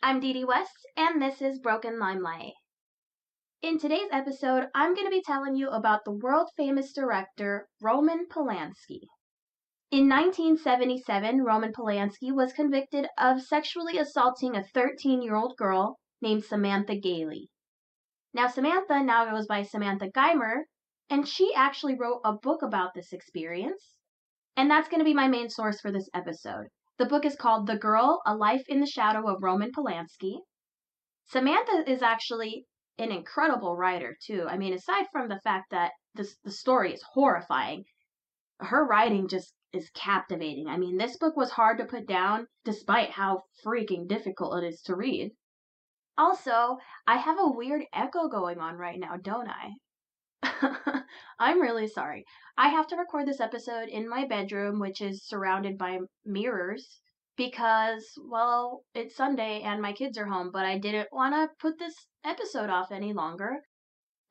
I'm Dee Dee West, and this is Broken Limelight. In today's episode, I'm going to be telling you about the world-famous director Roman Polanski. In 1977, Roman Polanski was convicted of sexually assaulting a 13-year-old girl named Samantha Gailey. Now, Samantha now goes by Samantha Gailey, and she actually wrote a book about this experience, and that's going to be my main source for this episode. The book is called The Girl, A Life in the Shadow of Roman Polanski. Samantha is actually an incredible writer, too. I mean, aside from the fact that the story is horrifying, her writing just is captivating. I mean, this book was hard to put down, despite how freaking difficult it is to read. Also, I have a weird echo going on right now, don't I? I'm really sorry. I have to record this episode in my bedroom, which is surrounded by mirrors, because, well, it's Sunday and my kids are home, but I didn't want to put this episode off any longer.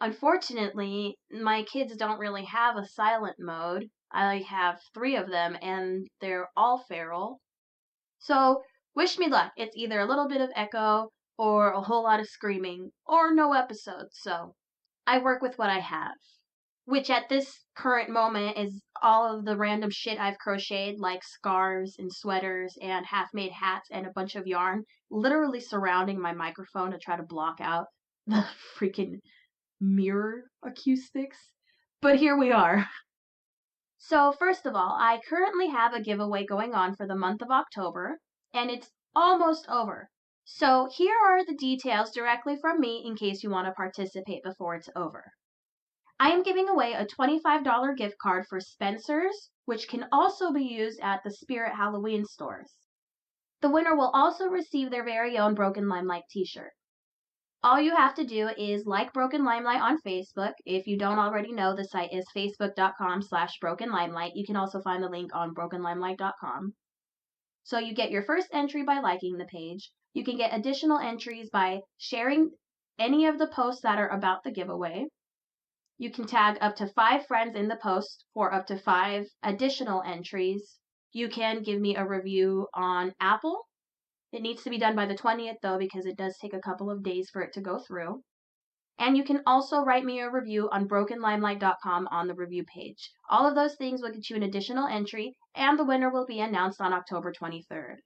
Unfortunately, my kids don't really have a silent mode. I have 3 of them, and they're all feral. So, wish me luck. It's either a little bit of echo, or a whole lot of screaming, or no episodes, so I work with what I have, which at this current moment is all of the random shit I've crocheted, like scarves and sweaters and half-made hats and a bunch of yarn, literally surrounding my microphone to try to block out the freaking mirror acoustics. But here we are. So first of all, I currently have a giveaway going on for the month of October, and it's almost over. So here are the details directly from me in case you want to participate before it's over. I am giving away a $25 gift card for Spencer's, which can also be used at the Spirit Halloween stores. The winner will also receive their very own Broken Limelight t-shirt. All you have to do is like Broken Limelight on Facebook. If you don't already know, the site is facebook.com/brokenlimelight. You can also find the link on brokenlimelight.com. So you get your first entry by liking the page. You can get additional entries by sharing any of the posts that are about the giveaway. You can tag up to 5 friends in the post for up to 5 additional entries. You can give me a review on Apple. It needs to be done by the 20th, though, because it does take a couple of days for it to go through. And you can also write me a review on brokenlimelight.com on the review page. All of those things will get you an additional entry, and the winner will be announced on October 23rd.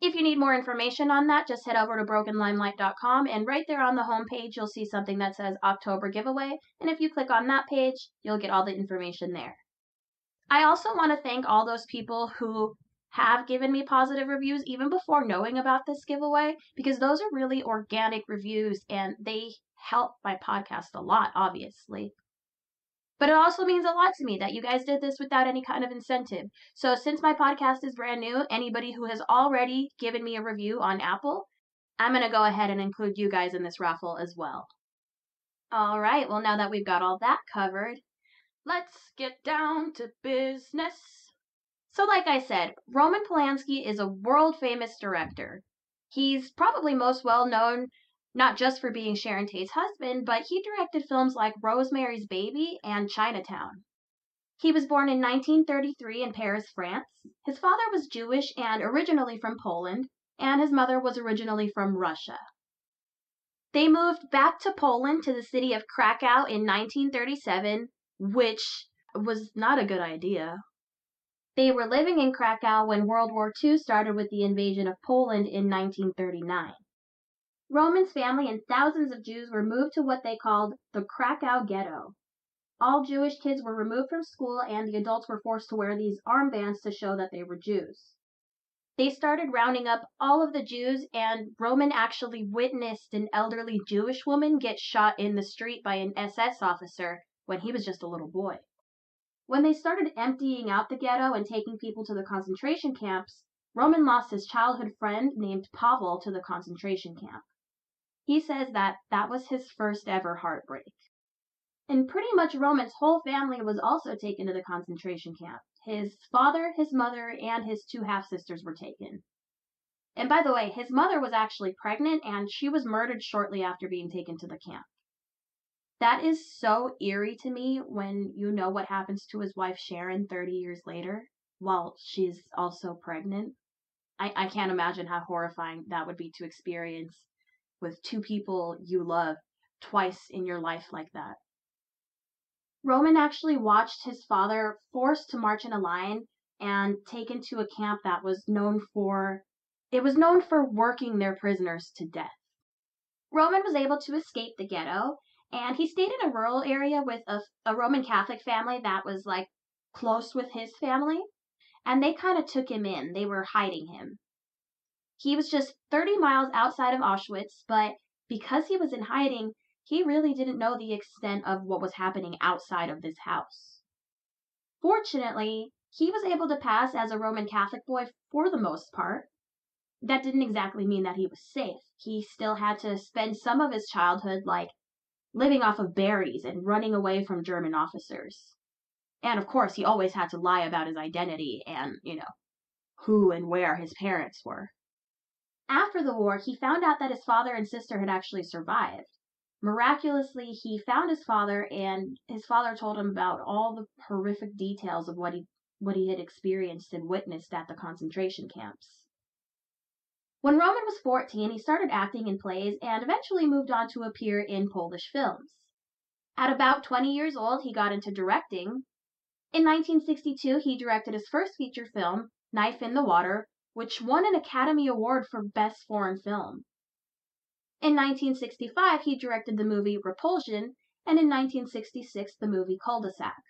If you need more information on that, just head over to brokenlimelight.com, and right there on the home page, you'll see something that says October giveaway, and if you click on that page, you'll get all the information there. I also want to thank all those people who have given me positive reviews even before knowing about this giveaway, because those are really organic reviews, and they help my podcast a lot, obviously. But it also means a lot to me that you guys did this without any kind of incentive. So since my podcast is brand new, anybody who has already given me a review on Apple, I'm going to go ahead and include you guys in this raffle as well. All right, well, now that we've got all that covered, let's get down to business. So like I said, Roman Polanski is a world-famous director. He's probably most well known not just for being Sharon Tate's husband, but he directed films like Rosemary's Baby and Chinatown. He was born in 1933 in Paris, France. His father was Jewish and originally from Poland, and his mother was originally from Russia. They moved back to Poland to the city of Krakow in 1937, which was not a good idea. They were living in Krakow when World War II started with the invasion of Poland in 1939. Roman's family and thousands of Jews were moved to what they called the Krakow Ghetto. All Jewish kids were removed from school, and the adults were forced to wear these armbands to show that they were Jews. They started rounding up all of the Jews, and Roman actually witnessed an elderly Jewish woman get shot in the street by an SS officer when he was just a little boy. When they started emptying out the ghetto and taking people to the concentration camps, Roman lost his childhood friend named Pavel to the concentration camp. He says that was his first ever heartbreak. And pretty much Roman's whole family was also taken to the concentration camp. His father, his mother, and his 2 half-sisters were taken. And by the way, his mother was actually pregnant, and she was murdered shortly after being taken to the camp. That is so eerie to me when you know what happens to his wife Sharon 30 years later, while she's also pregnant. I can't imagine how horrifying that would be to experience with two people you love twice in your life like that. Roman actually watched his father forced to march in a line and taken to a camp that was known for working their prisoners to death. Roman was able to escape the ghetto, and he stayed in a rural area with a Roman Catholic family that was like close with his family, and they kind of took him in. They were hiding him. He was just 30 miles outside of Auschwitz, but because he was in hiding, he really didn't know the extent of what was happening outside of this house. Fortunately, he was able to pass as a Roman Catholic boy for the most part. That didn't exactly mean that he was safe. He still had to spend some of his childhood like living off of berries and running away from German officers. And of course, he always had to lie about his identity and, who and where his parents were. After the war, he found out that his father and sister had actually survived. Miraculously, he found his father, and his father told him about all the horrific details of what he had experienced and witnessed at the concentration camps. When Roman was 14, he started acting in plays and eventually moved on to appear in Polish films. At about 20 years old, he got into directing. In 1962, he directed his first feature film, Knife in the Water, which won an Academy Award for Best Foreign Film. In 1965, he directed the movie Repulsion, and in 1966, the movie Cul-de-sac.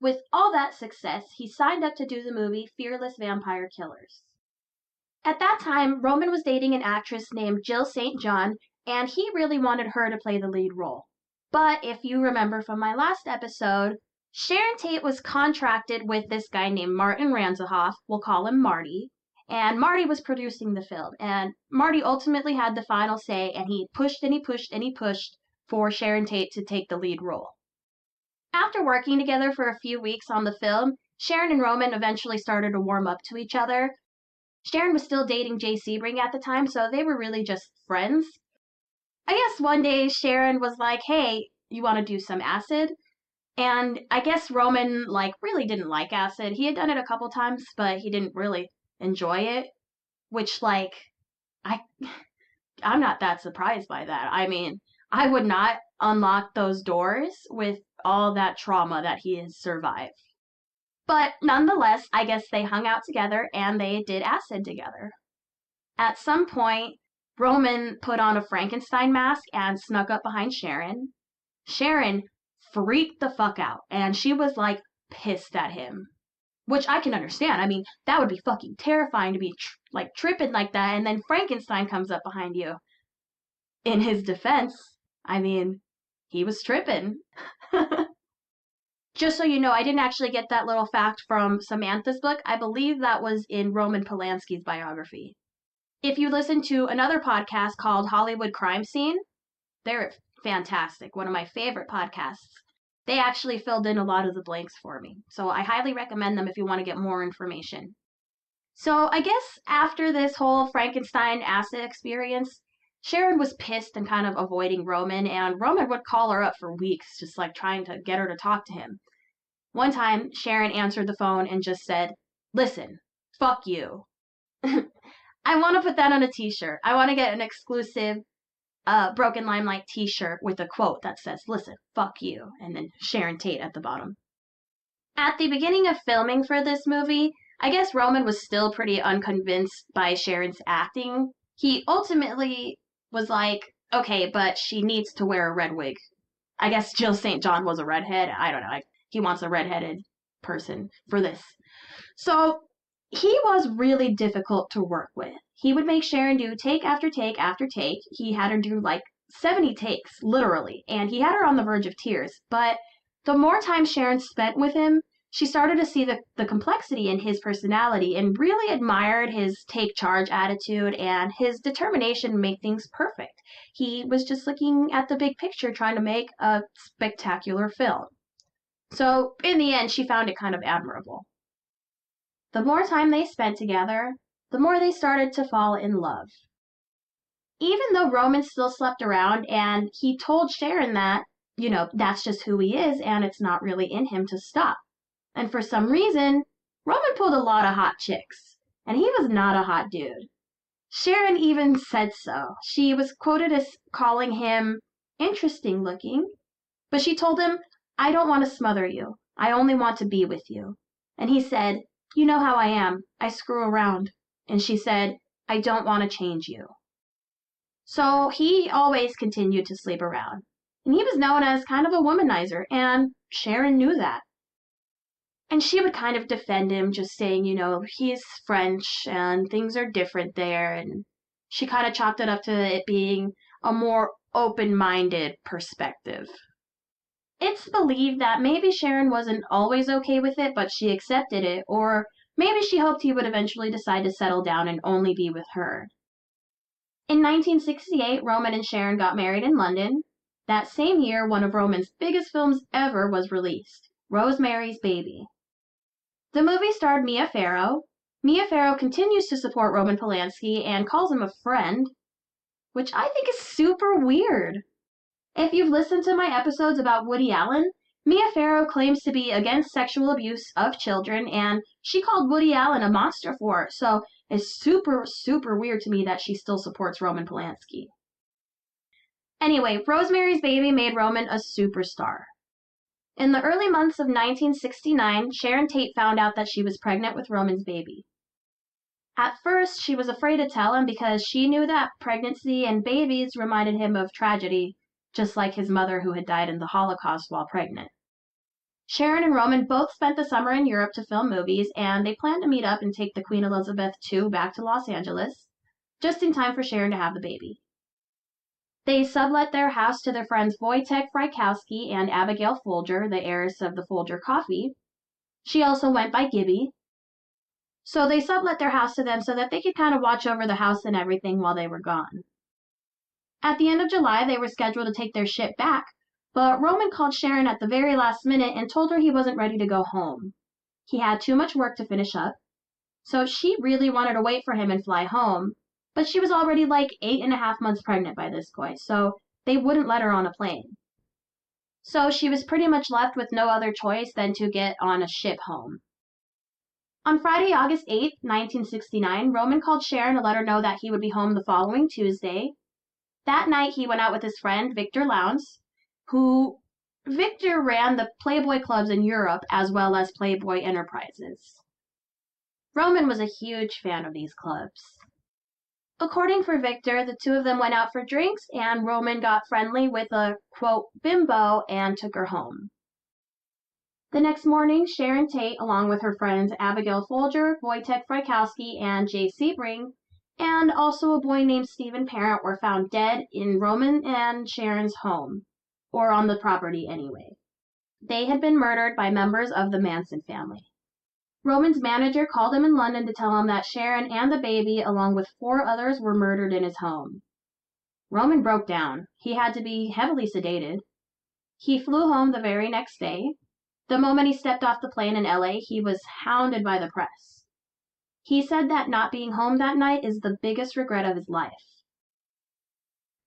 With all that success, he signed up to do the movie Fearless Vampire Killers. At that time, Roman was dating an actress named Jill St. John, and he really wanted her to play the lead role. But if you remember from my last episode, Sharon Tate was contracted with this guy named Martin Ranzahoff, we'll call him Marty, and Marty was producing the film, and Marty ultimately had the final say, and he pushed and he pushed and he pushed for Sharon Tate to take the lead role. After working together for a few weeks on the film, Sharon and Roman eventually started to warm up to each other. Sharon was still dating Jay Sebring at the time, so they were really just friends. I guess one day Sharon was like, hey, you want to do some acid? And I guess Roman, really didn't like acid. He had done it a couple times, but he didn't really enjoy it, which, I'm not that surprised by that. I mean, I would not unlock those doors with all that trauma that he has survived. But nonetheless, I guess they hung out together and they did acid together. At some point, Roman put on a Frankenstein mask and snuck up behind Sharon. Sharon freaked the fuck out, and she was, pissed at him. Which I can understand. I mean, that would be fucking terrifying to be, tripping like that, and then Frankenstein comes up behind you. In his defense, I mean, he was tripping. Just so you know, I didn't actually get that little fact from Samantha's book. I believe that was in Roman Polanski's biography. If you listen to another podcast called Hollywood Crime Scene, they're fantastic. One of my favorite podcasts. They actually filled in a lot of the blanks for me. So I highly recommend them if you want to get more information. So I guess after this whole Frankenstein acid experience, Sharon was pissed and kind of avoiding Roman, and Roman would call her up for weeks, just trying to get her to talk to him. One time, Sharon answered the phone and just said, listen, fuck you. I want to put that on a t-shirt. I want to get an exclusive Broken Limelight t-shirt with a quote that says, listen, fuck you, and then Sharon Tate at the bottom. At the beginning of filming for this movie, I guess Roman was still pretty unconvinced by Sharon's acting. He ultimately was like, okay, but she needs to wear a red wig. I guess Jill St. John was a redhead. I don't know. He wants a redheaded person for this. So he was really difficult to work with. He would make Sharon do take after take after take. He had her do 70 takes, literally, and he had her on the verge of tears. But the more time Sharon spent with him, she started to see the complexity in his personality and really admired his take charge attitude and his determination to make things perfect. He was just looking at the big picture, trying to make a spectacular film. So in the end, she found it kind of admirable. The more time they spent together, the more they started to fall in love. Even though Roman still slept around, and he told Sharon that, that's just who he is and it's not really in him to stop. And for some reason, Roman pulled a lot of hot chicks. and he was not a hot dude. Sharon even said so. She was quoted as calling him interesting looking, but she told him, "I don't want to smother you. I only want to be with you." And he said, "You know how I am. I screw around." And she said, "I don't want to change you." So he always continued to sleep around. And he was known as kind of a womanizer, and Sharon knew that. And she would kind of defend him, just saying, he's French and things are different there. And she kind of chalked it up to it being a more open-minded perspective. It's believed that maybe Sharon wasn't always okay with it, but she accepted it, or maybe she hoped he would eventually decide to settle down and only be with her. In 1968, Roman and Sharon got married in London. That same year, one of Roman's biggest films ever was released, Rosemary's Baby. The movie starred Mia Farrow. Mia Farrow continues to support Roman Polanski and calls him a friend, which I think is super weird. If you've listened to my episodes about Woody Allen, Mia Farrow claims to be against sexual abuse of children, and she called Woody Allen a monster for it, so it's super, super weird to me that she still supports Roman Polanski. Anyway, Rosemary's Baby made Roman a superstar. In the early months of 1969, Sharon Tate found out that she was pregnant with Roman's baby. At first, she was afraid to tell him because she knew that pregnancy and babies reminded him of tragedy, just like his mother who had died in the Holocaust while pregnant. Sharon and Roman both spent the summer in Europe to film movies, and they planned to meet up and take the Queen Elizabeth II back to Los Angeles, just in time for Sharon to have the baby. They sublet their house to their friends Wojtek Frykowski and Abigail Folger, the heiress of the Folger coffee. She also went by Gibby. So they sublet their house to them so that they could kind of watch over the house and everything while they were gone. At the end of July, they were scheduled to take their ship back, but Roman called Sharon at the very last minute and told her he wasn't ready to go home. He had too much work to finish up, so she really wanted to wait for him and fly home, but she was already like 8.5 months pregnant by this point, so they wouldn't let her on a plane. So she was pretty much left with no other choice than to get on a ship home. On Friday, August 8, 1969, Roman called Sharon to let her know that he would be home the following Tuesday. That night, he went out with his friend, Victor Lowndes, who Victor ran the Playboy clubs in Europe as well as Playboy Enterprises. Roman was a huge fan of these clubs. According for Victor, the two of them went out for drinks, and Roman got friendly with a, quote, bimbo and took her home. The next morning, Sharon Tate, along with her friends Abigail Folger, Wojtek Frykowski, and Jay Sebring, and also a boy named Stephen Parent, were found dead in Roman and Sharon's home, or on the property anyway. They had been murdered by members of the Manson family. Roman's manager called him in London to tell him that Sharon and the baby, along with 4 others, were murdered in his home. Roman broke down. He had to be heavily sedated. He flew home the very next day. The moment he stepped off the plane in LA, he was hounded by the press. He said that not being home that night is the biggest regret of his life.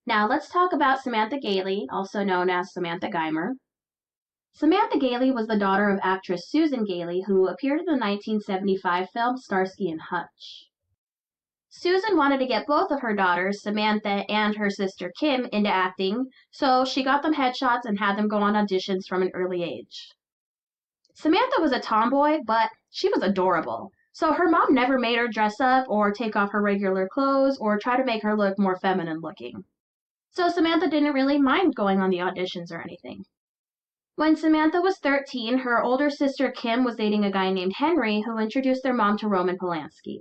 Now let's talk about Samantha Gailey, also known as Samantha Geimer. Samantha Gailey was the daughter of actress Susan Gailey, who appeared in the 1975 film Starsky and Hutch. Susan wanted to get both of her daughters, Samantha and her sister Kim, into acting, so she got them headshots and had them go on auditions from an early age. Samantha was a tomboy, but she was adorable, so her mom never made her dress up or take off her regular clothes or try to make her look more feminine looking. So Samantha didn't really mind going on the auditions or anything. When Samantha was 13, her older sister Kim was dating a guy named Henry, who introduced their mom to Roman Polanski.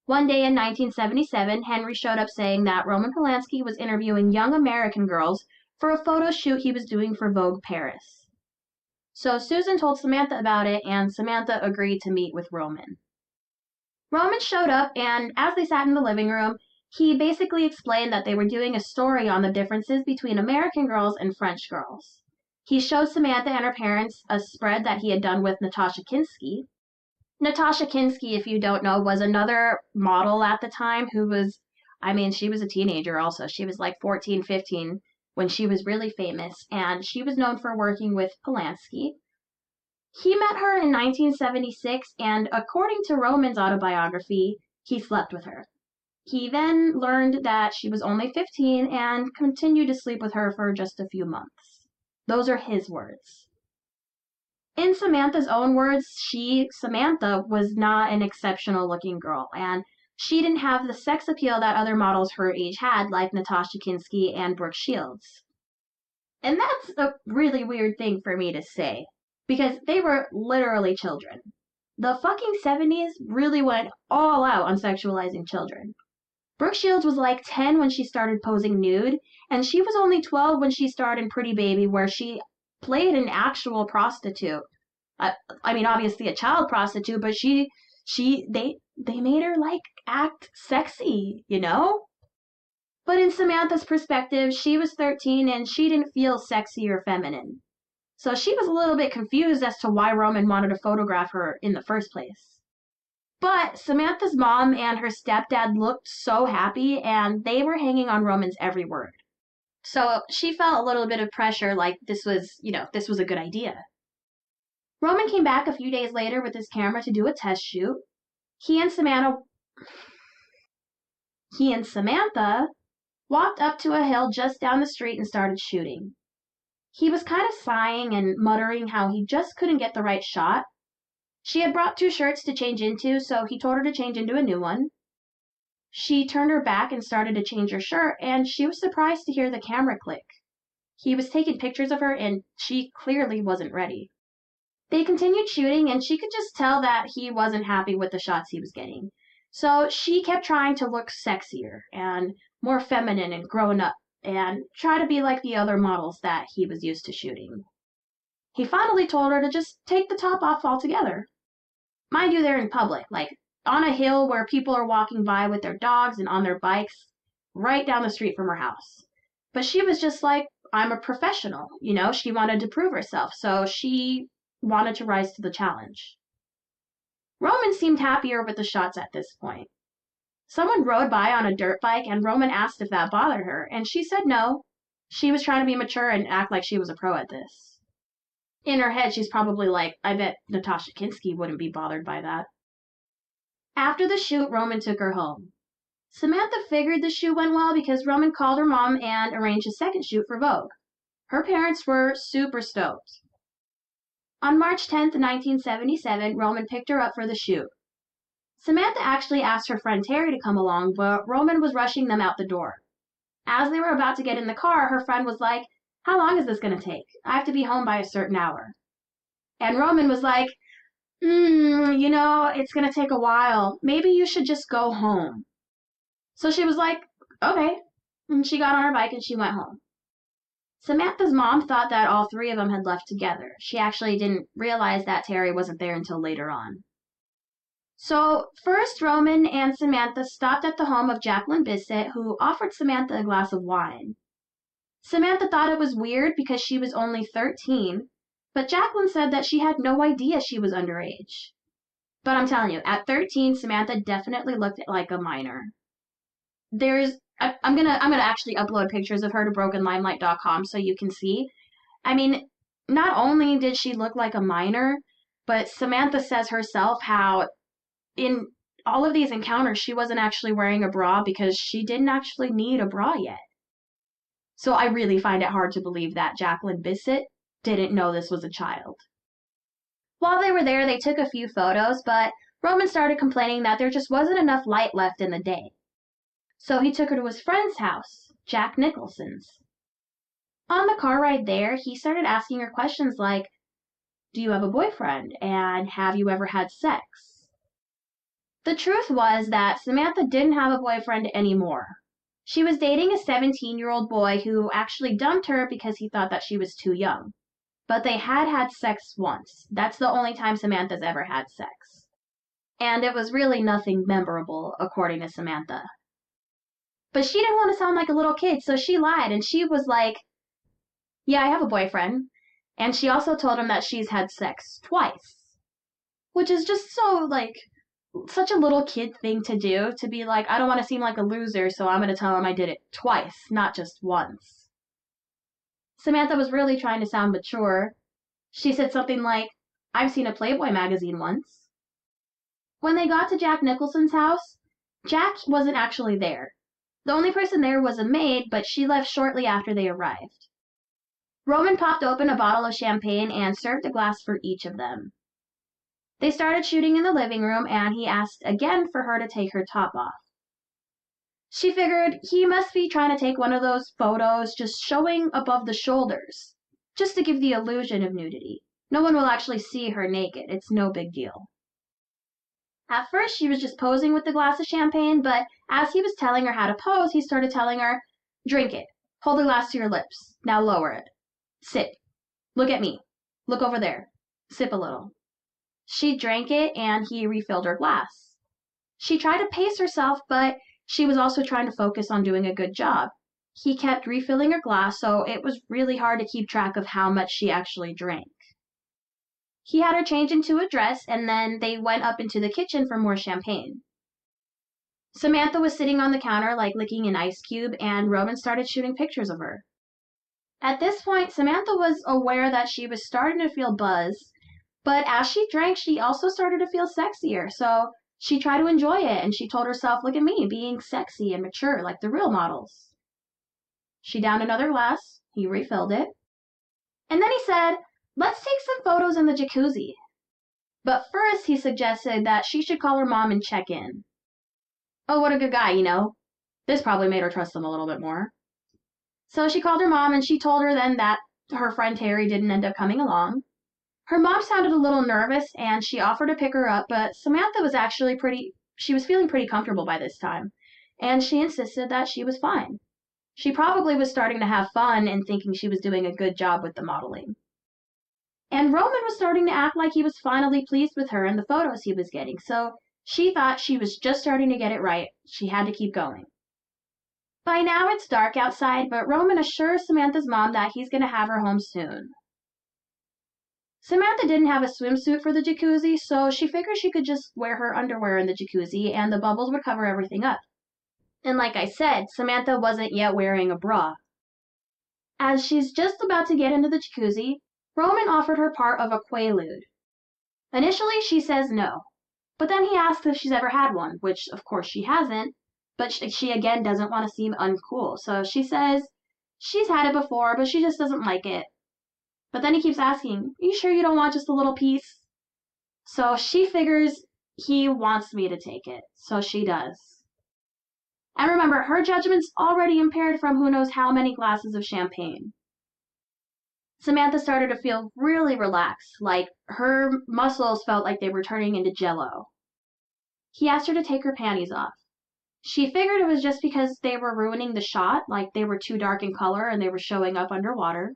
One day in 1977, Henry showed up saying that Roman Polanski was interviewing young American girls for a photo shoot he was doing for Vogue Paris. So Susan told Samantha about it, and Samantha agreed to meet with Roman. Roman showed up, and as they sat in the living room, he basically explained that they were doing a story on the differences between American girls and French girls. He showed Samantha and her parents a spread that he had done with Natasha Kinski. Natasha Kinski, if you don't know, was another model at the time who was, she was a teenager also. She was like 14, 15 when she was really famous, and she was known for working with Polanski. He met her in 1976, and according to Roman's autobiography, he slept with her. He then learned that she was only 15 and continued to sleep with her for just a few months. Those are his words. In Samantha's own words, Samantha, was not an exceptional looking girl, and she didn't have the sex appeal that other models her age had, like Natasha Kinski and Brooke Shields. And that's a really weird thing for me to say, because they were literally children. The fucking 70s really went all out on sexualizing children. Brooke Shields was like 10 when she started posing nude, and she was only 12 when she starred in Pretty Baby, where she played an actual prostitute. I mean, obviously a child prostitute, but they made her like act sexy, you know? But in Samantha's perspective, she was 13 and she didn't feel sexy or feminine. So she was a little bit confused as to why Roman wanted to photograph her in the first place. But Samantha's mom and her stepdad looked so happy, and they were hanging on Roman's every word. So she felt a little bit of pressure, like this was a good idea. Roman came back a few days later with his camera to do a test shoot. He and Samantha walked up to a hill just down the street and started shooting. He was kind of sighing and muttering how he just couldn't get the right shot. She had brought 2 shirts to change into, so he told her to change into a new one. She turned her back and started to change her shirt, and she was surprised to hear the camera click. He was taking pictures of her, and she clearly wasn't ready. They continued shooting, and she could just tell that he wasn't happy with the shots he was getting. So she kept trying to look sexier and more feminine and grown up, and try to be like the other models that he was used to shooting. He finally told her to just take the top off altogether. Mind you, they're in public, like on a hill where people are walking by with their dogs and on their bikes, right down the street from her house. But she was just like, I'm a professional, she wanted to prove herself, so she wanted to rise to the challenge. Roman seemed happier with the shots at this point. Someone rode by on a dirt bike, and Roman asked if that bothered her, and she said no. She was trying to be mature and act like she was a pro at this. In her head, she's probably like, I bet Natasha Kinski wouldn't be bothered by that. After the shoot, Roman took her home. Samantha figured the shoot went well because Roman called her mom and arranged a second shoot for Vogue. Her parents were super stoked. On March 10th, 1977, Roman picked her up for the shoot. Samantha actually asked her friend Terry to come along, but Roman was rushing them out the door. As they were about to get in the car, her friend was like, how long is this going to take? I have to be home by a certain hour. And Roman was like, it's going to take a while. Maybe you should just go home. So she was like, okay. And she got on her bike and she went home. Samantha's mom thought that all 3 of them had left together. She actually didn't realize that Terry wasn't there until later on. So first, Roman and Samantha stopped at the home of Jacqueline Bisset, who offered Samantha a glass of wine. Samantha thought it was weird because she was only 13, but Jacqueline said that she had no idea she was underage. But I'm telling you, at 13, Samantha definitely looked like a minor. I'm gonna actually upload pictures of her to brokenlimelight.com so you can see. I mean, not only did she look like a minor, but Samantha says herself how in all of these encounters she wasn't actually wearing a bra because she didn't actually need a bra yet. So I really find it hard to believe that Jacqueline Bisset didn't know this was a child. While they were there, they took a few photos, but Roman started complaining that there just wasn't enough light left in the day. So he took her to his friend's house, Jack Nicholson's. On the car ride there, he started asking her questions like, do you have a boyfriend? And have you ever had sex? The truth was that Samantha didn't have a boyfriend anymore. She was dating a 17-year-old boy who actually dumped her because he thought that she was too young. But they had sex once. That's the only time Samantha's ever had sex. And it was really nothing memorable, according to Samantha. But she didn't want to sound like a little kid, so she lied, and she was like, yeah, I have a boyfriend. And she also told him that she's had sex twice. Which is just so, such a little kid thing to do, to be like, I don't want to seem like a loser, so I'm going to tell him I did it twice, not just once. Samantha was really trying to sound mature. She said something like, I've seen a Playboy magazine once. When they got to Jack Nicholson's house, Jack wasn't actually there. The only person there was a maid, but she left shortly after they arrived. Roman popped open a bottle of champagne and served a glass for each of them. They started shooting in the living room, and he asked again for her to take her top off. She figured he must be trying to take one of those photos just showing above the shoulders, just to give the illusion of nudity. No one will actually see her naked. It's no big deal. At first, she was just posing with the glass of champagne, but as he was telling her how to pose, he started telling her, "Drink it. Hold the glass to your lips. Now lower it. Sip. Look at me. Look over there. Sip a little." She drank it, and he refilled her glass. She tried to pace herself, but she was also trying to focus on doing a good job. He kept refilling her glass, so it was really hard to keep track of how much she actually drank. He had her change into a dress, and then they went up into the kitchen for more champagne. Samantha was sitting on the counter like licking an ice cube, and Roman started shooting pictures of her. At this point, Samantha was aware that she was starting to feel buzz, but as she drank, she also started to feel sexier, so she tried to enjoy it, and she told herself, "Look at me, being sexy and mature like the real models." She downed another glass, he refilled it, and then he said, "Let's take some photos in the jacuzzi." But first, he suggested that she should call her mom and check in. Oh, what a good guy, you know. This probably made her trust him a little bit more. So she called her mom, and she told her then that her friend Terry didn't end up coming along. Her mom sounded a little nervous, and she offered to pick her up, but Samantha was actually she was feeling pretty comfortable by this time, and she insisted that she was fine. She probably was starting to have fun and thinking she was doing a good job with the modeling. And Roman was starting to act like he was finally pleased with her and the photos he was getting, so she thought she was just starting to get it right. She had to keep going. By now it's dark outside, but Roman assures Samantha's mom that he's going to have her home soon. Samantha didn't have a swimsuit for the jacuzzi, so she figured she could just wear her underwear in the jacuzzi and the bubbles would cover everything up. And like I said, Samantha wasn't yet wearing a bra. As she's just about to get into the jacuzzi, Roman offered her part of a quaalude. Initially, she says no, but then he asks if she's ever had one, which of course she hasn't, but she again doesn't want to seem uncool, so she says she's had it before, but she just doesn't like it. But then he keeps asking, "Are you sure you don't want just a little piece?" So she figures he wants me to take it, so she does. And remember, her judgment's already impaired from who knows how many glasses of champagne. Samantha started to feel really relaxed, like her muscles felt like they were turning into jello. He asked her to take her panties off. She figured it was just because they were ruining the shot, like they were too dark in color and they were showing up underwater.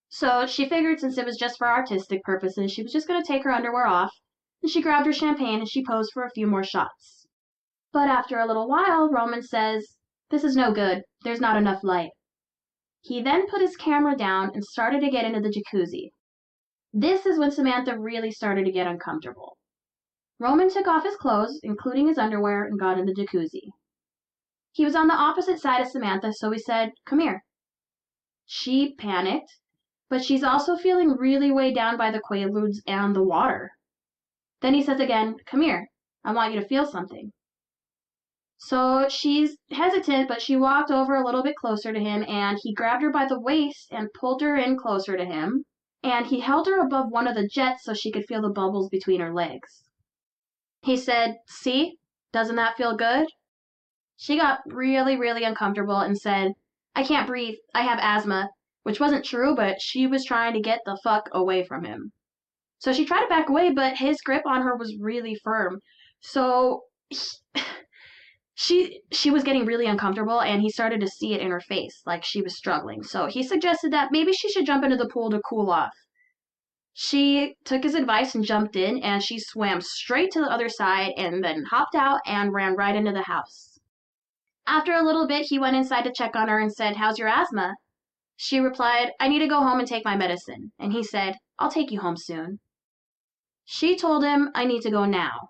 So she figured since it was just for artistic purposes, she was just going to take her underwear off, and she grabbed her champagne and she posed for a few more shots. But after a little while, Roman says, "This is no good. There's not enough light." He then put his camera down and started to get into the jacuzzi. This is when Samantha really started to get uncomfortable. Roman took off his clothes, including his underwear, and got in the jacuzzi. He was on the opposite side of Samantha, so he said, "Come here." She panicked, but she's also feeling really weighed down by the quaaludes and the water. Then he says again, "Come here. I want you to feel something." So she's hesitant, but she walked over a little bit closer to him, and he grabbed her by the waist and pulled her in closer to him, and he held her above one of the jets so she could feel the bubbles between her legs. He said, "See? Doesn't that feel good?" She got really, really uncomfortable and said, "I can't breathe. I have asthma," which wasn't true, but she was trying to get the fuck away from him. So she tried to back away, but his grip on her was really firm. So she was getting really uncomfortable, and he started to see it in her face, like she was struggling. So he suggested that maybe she should jump into the pool to cool off. She took his advice and jumped in, and she swam straight to the other side and then hopped out and ran right into the house. After a little bit, he went inside to check on her and said, "How's your asthma?" She replied, "I need to go home and take my medicine." And he said, "I'll take you home soon." She told him, "I need to go now."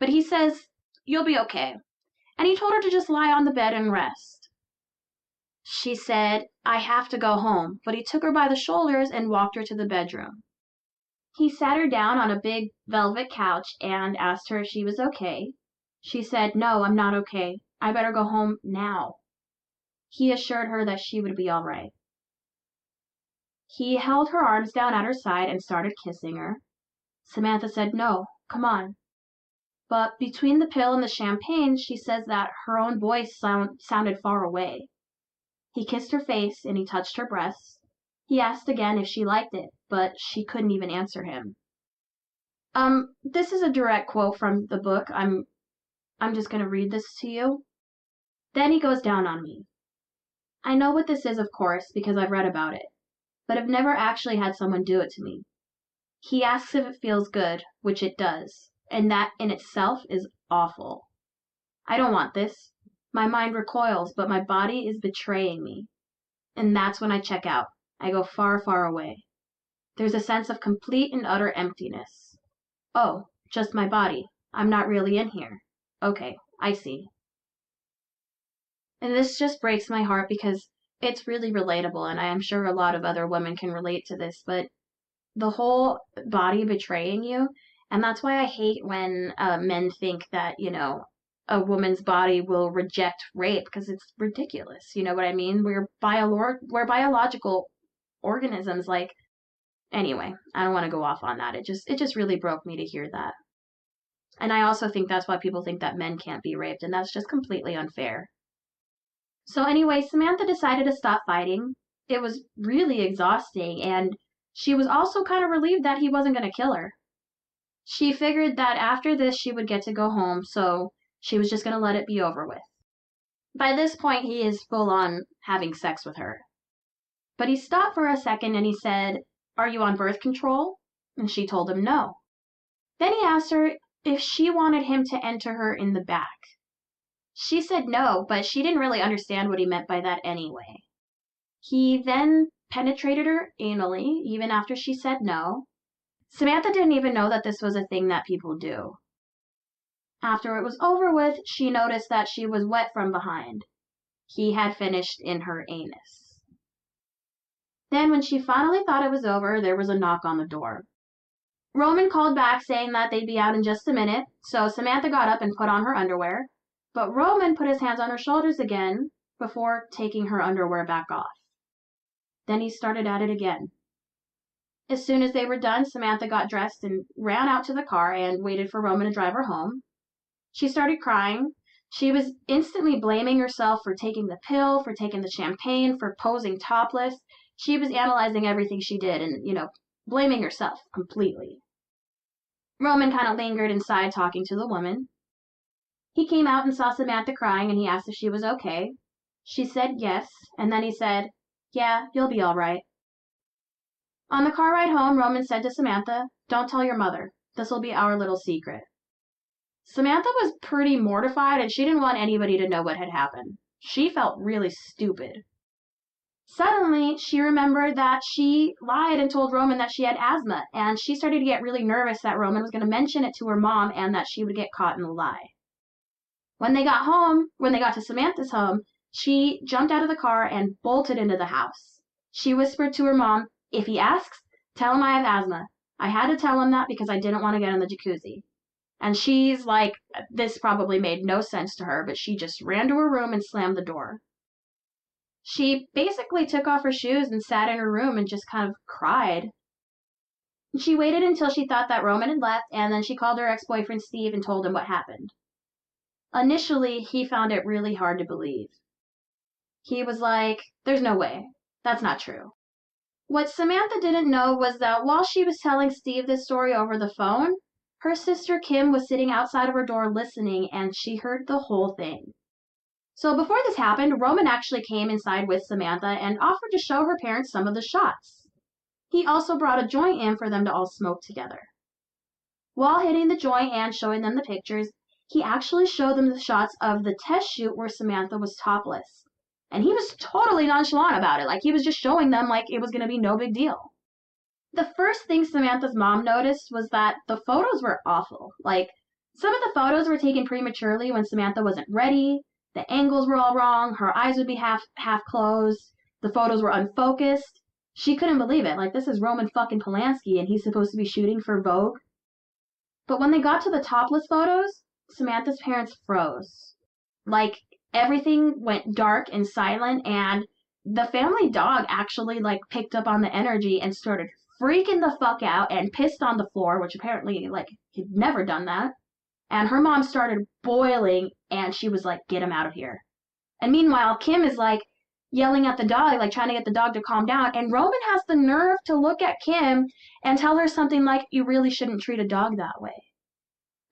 But he says, "You'll be okay." And he told her to just lie on the bed and rest. She said, "I have to go home," but he took her by the shoulders and walked her to the bedroom. He sat her down on a big velvet couch and asked her if she was okay. She said, "No, I'm not okay. I better go home now." He assured her that she would be all right. He held her arms down at her side and started kissing her. Samantha said, "No, come on." But between the pill and the champagne, she says that her own voice sounded far away. He kissed her face and he touched her breasts. He asked again if she liked it, but she couldn't even answer him. This is a direct quote from the book. I'm just going to read this to you. Then he goes down on me. I know what this is, of course, because I've read about it, but I've never actually had someone do it to me. He asks if it feels good, which it does, and that in itself is awful. I don't want this. My mind recoils, but my body is betraying me. And that's when I check out. I go far, far away. There's a sense of complete and utter emptiness. Oh, just my body. I'm not really in here. Okay, I see. And this just breaks my heart because it's really relatable, and I am sure a lot of other women can relate to this, but the whole body betraying you, and that's why I hate when men think that, a woman's body will reject rape, because it's ridiculous. You know what I mean? We're biological organisms. Like, anyway, I don't want to go off on that. It just really broke me to hear that. And I also think that's why people think that men can't be raped, and that's just completely unfair. So anyway, Samantha decided to stop fighting. It was really exhausting, and she was also kind of relieved that he wasn't going to kill her. She figured that after this she would get to go home, so she was just going to let it be over with. By this point, he is full on having sex with her. But he stopped for a second and he said, "Are you on birth control?" And she told him no. Then he asked her if she wanted him to enter her in the back. She said no, but she didn't really understand what he meant by that anyway. He then penetrated her anally, even after she said no. Samantha didn't even know that this was a thing that people do. After it was over with, she noticed that she was wet from behind. He had finished in her anus. Then when she finally thought it was over, there was a knock on the door. Roman called back saying that they'd be out in just a minute, so Samantha got up and put on her underwear, but Roman put his hands on her shoulders again before taking her underwear back off. Then he started at it again. As soon as they were done, Samantha got dressed and ran out to the car and waited for Roman to drive her home. She started crying. She was instantly blaming herself for taking the pill, for taking the champagne, for posing topless. She was analyzing everything she did and, blaming herself completely. Roman kind of lingered inside talking to the woman. He came out and saw Samantha crying and he asked if she was okay. She said yes, and then he said, "Yeah, you'll be all right." On the car ride home, Roman said to Samantha, "Don't tell your mother. This'll be our little secret." Samantha was pretty mortified and she didn't want anybody to know what had happened. She felt really stupid. Suddenly, she remembered that she lied and told Roman that she had asthma, and she started to get really nervous that Roman was going to mention it to her mom and that she would get caught in the lie. When they got to Samantha's home, she jumped out of the car and bolted into the house. She whispered to her mom, "If he asks, tell him I have asthma. I had to tell him that because I didn't want to get in the jacuzzi." And she's like, this probably made no sense to her, but she just ran to her room and slammed the door. She basically took off her shoes and sat in her room and just kind of cried. She waited until she thought that Roman had left, and then she called her ex-boyfriend Steve and told him what happened. Initially, he found it really hard to believe. He was like, "There's no way. That's not true." What Samantha didn't know was that while she was telling Steve this story over the phone, her sister Kim was sitting outside of her door listening, and she heard the whole thing. So before this happened, Roman actually came inside with Samantha and offered to show her parents some of the shots. He also brought a joint in for them to all smoke together. While hitting the joint and showing them the pictures, he actually showed them the shots of the test shoot where Samantha was topless. And he was totally nonchalant about it. Like, he was just showing them like it was going to be no big deal. The first thing Samantha's mom noticed was that the photos were awful. Like, some of the photos were taken prematurely when Samantha wasn't ready. The angles were all wrong. Her eyes would be half closed. The photos were unfocused. She couldn't believe it. Like, this is Roman fucking Polanski, and he's supposed to be shooting for Vogue. But when they got to the topless photos, Samantha's parents froze. Like, everything went dark and silent, and the family dog actually, like, picked up on the energy and started freaking the fuck out and pissed on the floor, which apparently, like, he'd never done that. And her mom started boiling, and she was like, get him out of here. And meanwhile, Kim is, like, yelling at the dog, like, trying to get the dog to calm down. And Roman has the nerve to look at Kim and tell her something like, you really shouldn't treat a dog that way.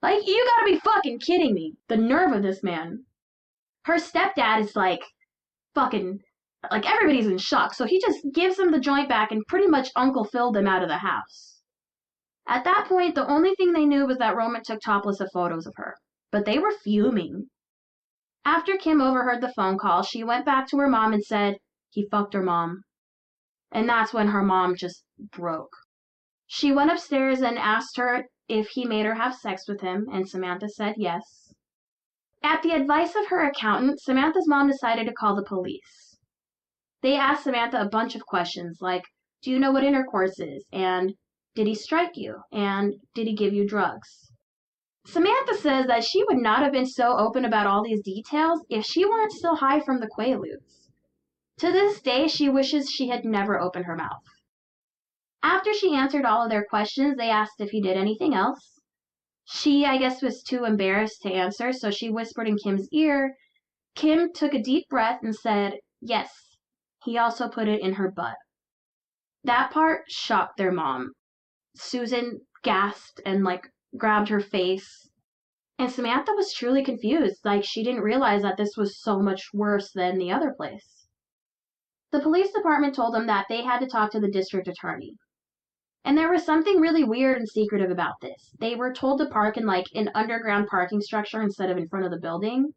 Like, you gotta be fucking kidding me. The nerve of this man. Her stepdad is, like, fucking, like, everybody's in shock. So he just gives him the joint back and pretty much Uncle Phil'd them out of the house. At that point, the only thing they knew was that Roman took topless photos of her. But they were fuming. After Kim overheard the phone call, she went back to her mom and said, he fucked her mom. And that's when her mom just broke. She went upstairs and asked her if he made her have sex with him, and Samantha said yes. At the advice of her accountant, Samantha's mom decided to call the police. They asked Samantha a bunch of questions like, do you know what intercourse is? And did he strike you? And did he give you drugs? Samantha says that she would not have been so open about all these details if she weren't still high from the Quaaludes. To this day, she wishes she had never opened her mouth. After she answered all of their questions, they asked if he did anything else. She, I guess, was too embarrassed to answer, so she whispered in Kim's ear. Kim took a deep breath and said, yes, he also put it in her butt. That part shocked their mom. Susan gasped and, like, grabbed her face. And Samantha was truly confused. Like, she didn't realize that this was so much worse than the other place. The police department told them that they had to talk to the district attorney. And there was something really weird and secretive about this. They were told to park in, like, an underground parking structure instead of in front of the building.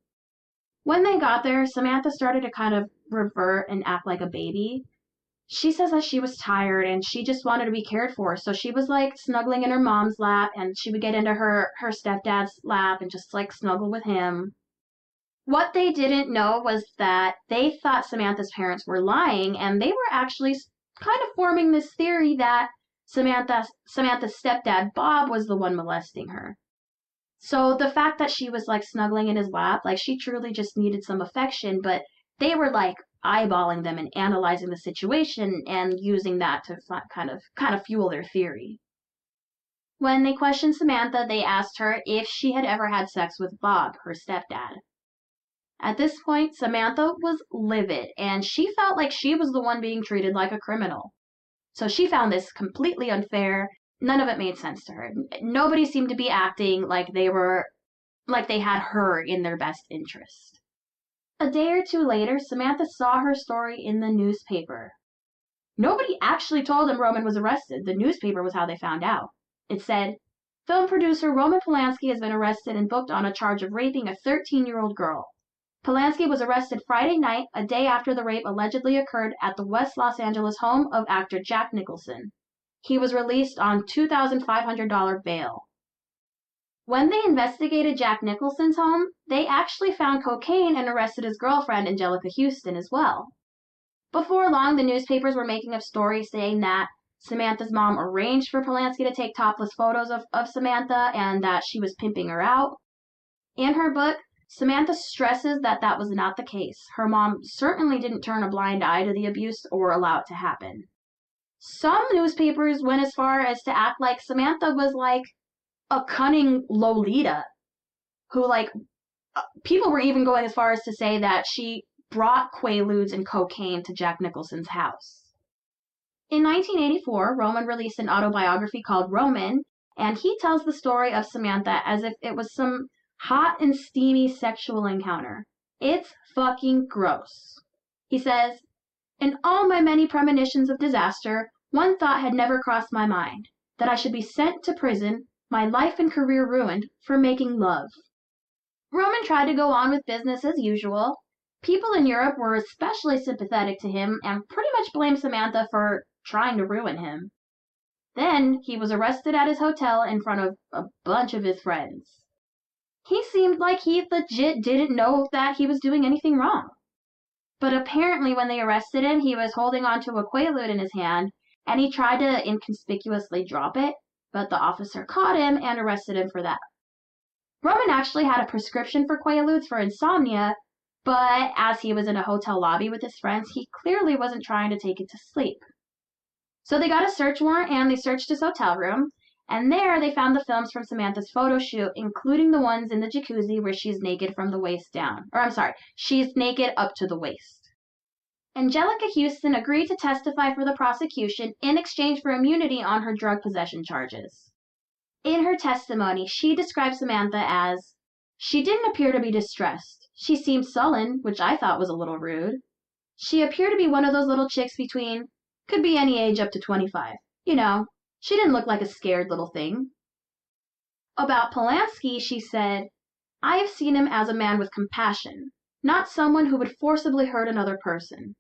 When they got there, Samantha started to kind of revert and act like a baby. She says that she was tired and she just wanted to be cared for. So she was, like, snuggling in her mom's lap, and she would get into her stepdad's lap and just, like, snuggle with him. What they didn't know was that they thought Samantha's parents were lying, and they were actually kind of forming this theory that Samantha's stepdad, Bob, was the one molesting her. So the fact that she was, like, snuggling in his lap, like, she truly just needed some affection, but they were, like, eyeballing them and analyzing the situation and using that to kind of fuel their theory. When they questioned Samantha, they asked her if she had ever had sex with Bob, her stepdad. At this point, Samantha was livid, and she felt like she was the one being treated like a criminal. So she found this completely unfair. None of it made sense to her. Nobody seemed to be acting like they had her in their best interest. A day or two later, Samantha saw her story in the newspaper. Nobody actually told them Roman was arrested. The newspaper was how they found out. It said, film producer Roman Polanski has been arrested and booked on a charge of raping a 13-year-old girl. Polanski was arrested Friday night, a day after the rape allegedly occurred at the West Los Angeles home of actor Jack Nicholson. He was released on $2,500 bail. When they investigated Jack Nicholson's home, they actually found cocaine and arrested his girlfriend, Angelica Houston, as well. Before long, the newspapers were making up stories saying that Samantha's mom arranged for Polanski to take topless photos of Samantha and that she was pimping her out. In her book, Samantha stresses that that was not the case. Her mom certainly didn't turn a blind eye to the abuse or allow it to happen. Some newspapers went as far as to act like Samantha was like a cunning Lolita who, like, people were even going as far as to say that she brought Quaaludes and cocaine to Jack Nicholson's house. In 1984, Roman released an autobiography called Roman, and he tells the story of Samantha as if it was some hot and steamy sexual encounter. It's fucking gross. He says, in all my many premonitions of disaster, one thought had never crossed my mind, that I should be sent to prison, my life and career ruined, for making love. Roman tried to go on with business as usual. People in Europe were especially sympathetic to him and pretty much blamed Samantha for trying to ruin him. Then he was arrested at his hotel in front of a bunch of his friends. He seemed like he legit didn't know that he was doing anything wrong. But apparently when they arrested him, he was holding onto a Quaalude in his hand, and he tried to inconspicuously drop it, but the officer caught him and arrested him for that. Roman actually had a prescription for Quaaludes for insomnia, but as he was in a hotel lobby with his friends, he clearly wasn't trying to take it to sleep. So they got a search warrant and they searched his hotel room, and there they found the films from Samantha's photo shoot, including the ones in the jacuzzi where she's naked from the waist down. She's naked up to the waist. Angelica Houston agreed to testify for the prosecution in exchange for immunity on her drug possession charges. In her testimony, she described Samantha as, "She didn't appear to be distressed. She seemed sullen, which I thought was a little rude. She appeared to be one of those little chicks could be any age up to 25. You know, she didn't look like a scared little thing." About Polanski, she said, "I have seen him as a man with compassion, not someone who would forcibly hurt another person.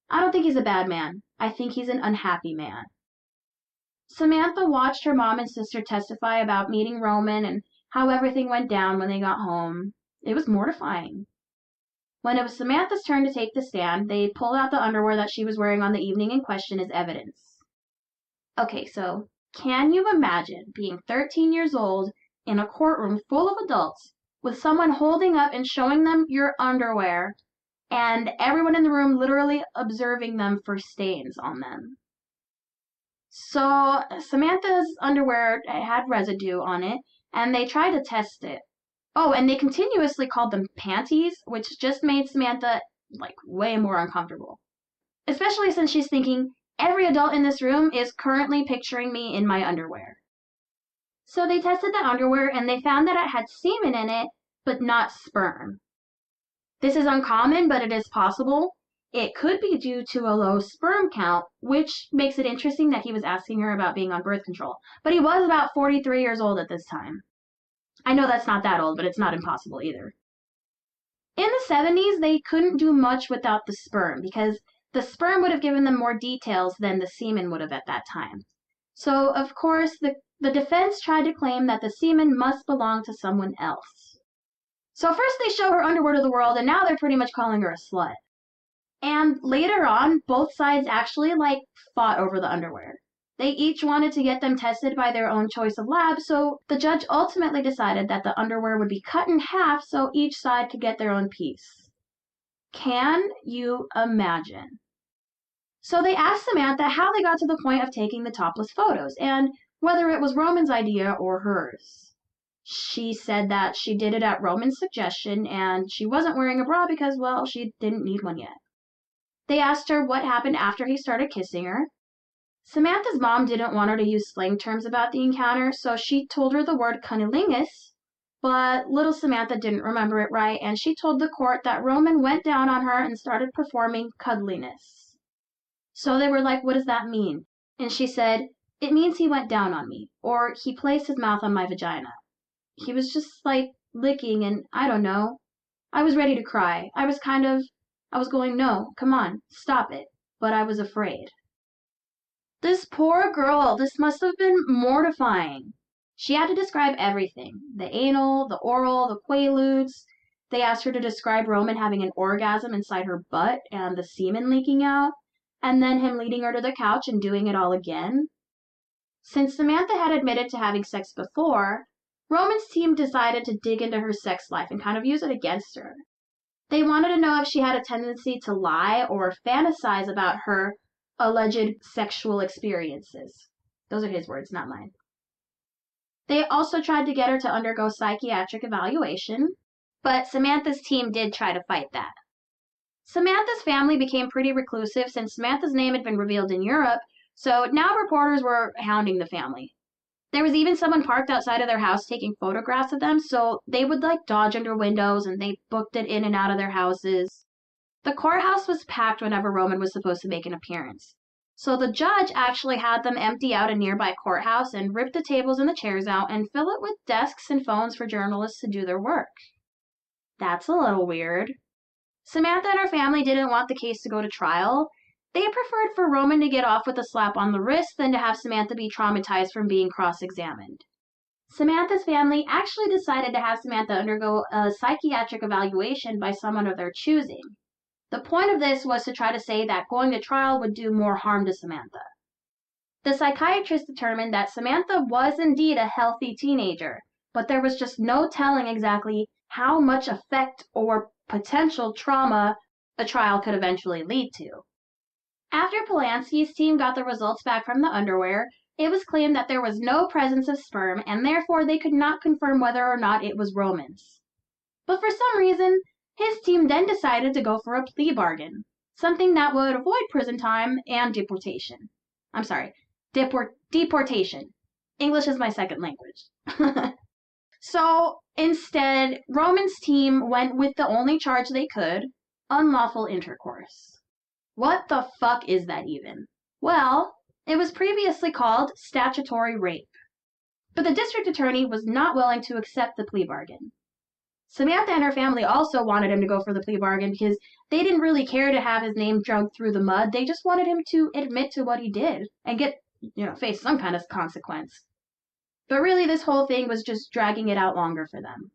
I don't think he's a bad man. I think he's an unhappy man." Samantha watched her mom and sister testify about meeting Roman and how everything went down when they got home. It was mortifying. When it was Samantha's turn to take the stand, they pulled out the underwear that she was wearing on the evening in question as evidence. Okay, so can you imagine being 13 years old in a courtroom full of adults with someone holding up and showing them your underwear and everyone in the room literally observing them for stains on them? So Samantha's underwear had residue on it, and they tried to test it. Oh, and they continuously called them panties, which just made Samantha, way more uncomfortable. Especially since she's thinking, every adult in this room is currently picturing me in my underwear. So they tested the underwear, and they found that it had semen in it, but not sperm. This is uncommon, but it is possible. It could be due to a low sperm count, which makes it interesting that he was asking her about being on birth control. But he was about 43 years old at this time. I know that's not that old, but it's not impossible either. In the 70s, they couldn't do much without the sperm because the sperm would have given them more details than the semen would have at that time. So, of course, the defense tried to claim that the semen must belong to someone else. So first they show her underwear to the world, and now they're pretty much calling her a slut. And later on, both sides actually fought over the underwear. They each wanted to get them tested by their own choice of lab, so the judge ultimately decided that the underwear would be cut in half so each side could get their own piece. Can you imagine? So they asked Samantha how they got to the point of taking the topless photos, and whether it was Roman's idea or hers. She said that she did it at Roman's suggestion, and she wasn't wearing a bra because, well, she didn't need one yet. They asked her what happened after he started kissing her. Samantha's mom didn't want her to use slang terms about the encounter, so she told her the word cunnilingus, but little Samantha didn't remember it right, and she told the court that Roman went down on her and started performing cuddliness. So they were like, "What does that mean?" And she said, "It means he went down on me, or he placed his mouth on my vagina. He was just licking, and I don't know. I was ready to cry. I was going, no, come on, stop it. But I was afraid." This poor girl, this must have been mortifying. She had to describe everything. The anal, the oral, the quaaludes. They asked her to describe Roman having an orgasm inside her butt and the semen leaking out, and then him leading her to the couch and doing it all again. Since Samantha had admitted to having sex before, Roman's team decided to dig into her sex life and kind of use it against her. They wanted to know if she had a tendency to lie or fantasize about her alleged sexual experiences. Those are his words, not mine. They also tried to get her to undergo psychiatric evaluation, but Samantha's team did try to fight that. Samantha's family became pretty reclusive since Samantha's name had been revealed in Europe, so now reporters were hounding the family. There was even someone parked outside of their house taking photographs of them, so they would dodge under windows and they booked it in and out of their houses. The courthouse was packed whenever Roman was supposed to make an appearance. So the judge actually had them empty out a nearby courthouse and rip the tables and the chairs out and fill it with desks and phones for journalists to do their work. That's a little weird. Samantha and her family didn't want the case to go to trial. They preferred for Roman to get off with a slap on the wrist than to have Samantha be traumatized from being cross-examined. Samantha's family actually decided to have Samantha undergo a psychiatric evaluation by someone of their choosing. The point of this was to try to say that going to trial would do more harm to Samantha. The psychiatrist determined that Samantha was indeed a healthy teenager, but there was just no telling exactly how much effect or potential trauma a trial could eventually lead to. After Polanski's team got the results back from the underwear, it was claimed that there was no presence of sperm and therefore they could not confirm whether or not it was Roman's. But for some reason, his team then decided to go for a plea bargain, something that would avoid prison time and deportation. I'm sorry, deportation. English is my second language. So instead, Roman's team went with the only charge they could, unlawful intercourse. What the fuck is that even? Well, it was previously called statutory rape. But the district attorney was not willing to accept the plea bargain. Samantha and her family also wanted him to go for the plea bargain because they didn't really care to have his name dragged through the mud. They just wanted him to admit to what he did and face some kind of consequence. But really, this whole thing was just dragging it out longer for them.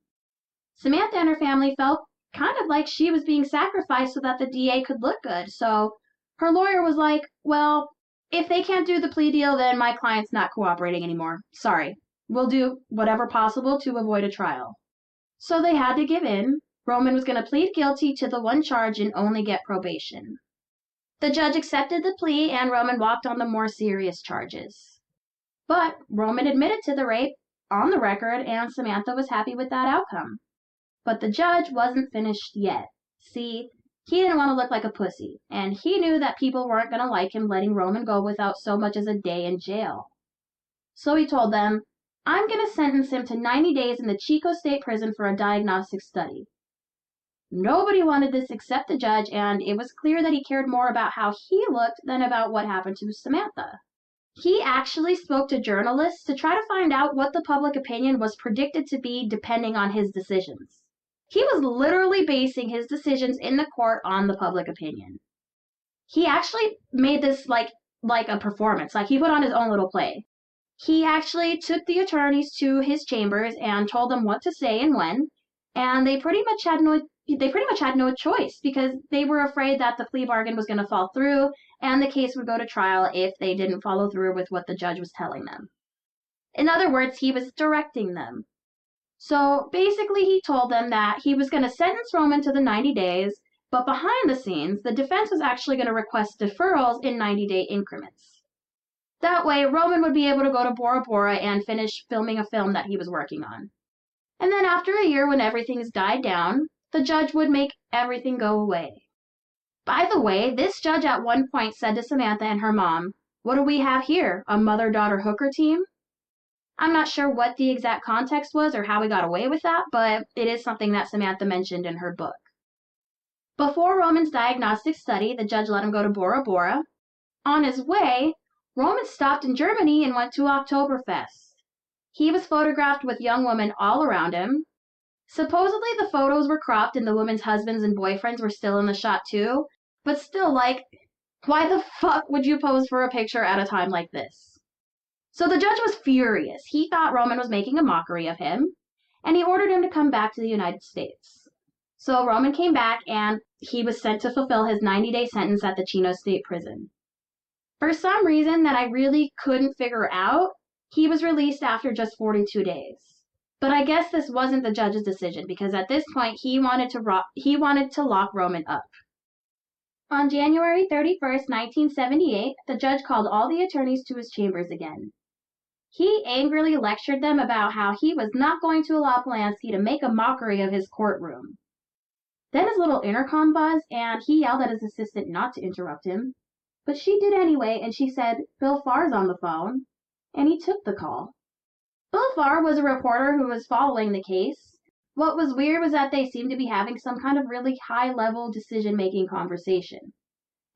Samantha and her family felt kind of like she was being sacrificed so that the DA could look good. So her lawyer was like, well, if they can't do the plea deal, then my client's not cooperating anymore. Sorry. We'll do whatever possible to avoid a trial. So they had to give in. Roman was going to plead guilty to the one charge and only get probation. The judge accepted the plea and Roman walked on the more serious charges. But Roman admitted to the rape on the record and Samantha was happy with that outcome. But the judge wasn't finished yet. See, he didn't want to look like a pussy, and he knew that people weren't going to like him letting Roman go without so much as a day in jail. So he told them, I'm going to sentence him to 90 days in the Chico State Prison for a diagnostic study. Nobody wanted this except the judge, and it was clear that he cared more about how he looked than about what happened to Samantha. He actually spoke to journalists to try to find out what the public opinion was predicted to be depending on his decisions. He was literally basing his decisions in the court on the public opinion. He actually made this like a performance, like he put on his own little play. He actually took the attorneys to his chambers and told them what to say and when, and they pretty much had no choice because they were afraid that the plea bargain was going to fall through and the case would go to trial if they didn't follow through with what the judge was telling them. In other words, he was directing them. So basically he told them that he was going to sentence Roman to the 90 days, but behind the scenes, the defense was actually going to request deferrals in 90-day increments. That way, Roman would be able to go to Bora Bora and finish filming a film that he was working on. And then after a year when everything's died down, the judge would make everything go away. By the way, this judge at one point said to Samantha and her mom, "What do we have here, a mother-daughter hooker team?" I'm not sure what the exact context was or how he got away with that, but it is something that Samantha mentioned in her book. Before Roman's diagnostic study, the judge let him go to Bora Bora. On his way, Roman stopped in Germany and went to Oktoberfest. He was photographed with young women all around him. Supposedly the photos were cropped and the women's husbands and boyfriends were still in the shot too, but still, why the fuck would you pose for a picture at a time like this? So the judge was furious. He thought Roman was making a mockery of him, and he ordered him to come back to the United States. So Roman came back and he was sent to fulfill his 90-day sentence at the Chino State Prison. For some reason that I really couldn't figure out, he was released after just 42 days. But I guess this wasn't the judge's decision because at this point he wanted to lock Roman up. On January 31st, 1978, the judge called all the attorneys to his chambers again. He angrily lectured them about how he was not going to allow Polanski to make a mockery of his courtroom. Then his little intercom buzzed and he yelled at his assistant not to interrupt him. But she did anyway, and she said, "Bill Farr's on the phone," and he took the call. Bill Farr was a reporter who was following the case. What was weird was that they seemed to be having some kind of really high-level decision-making conversation.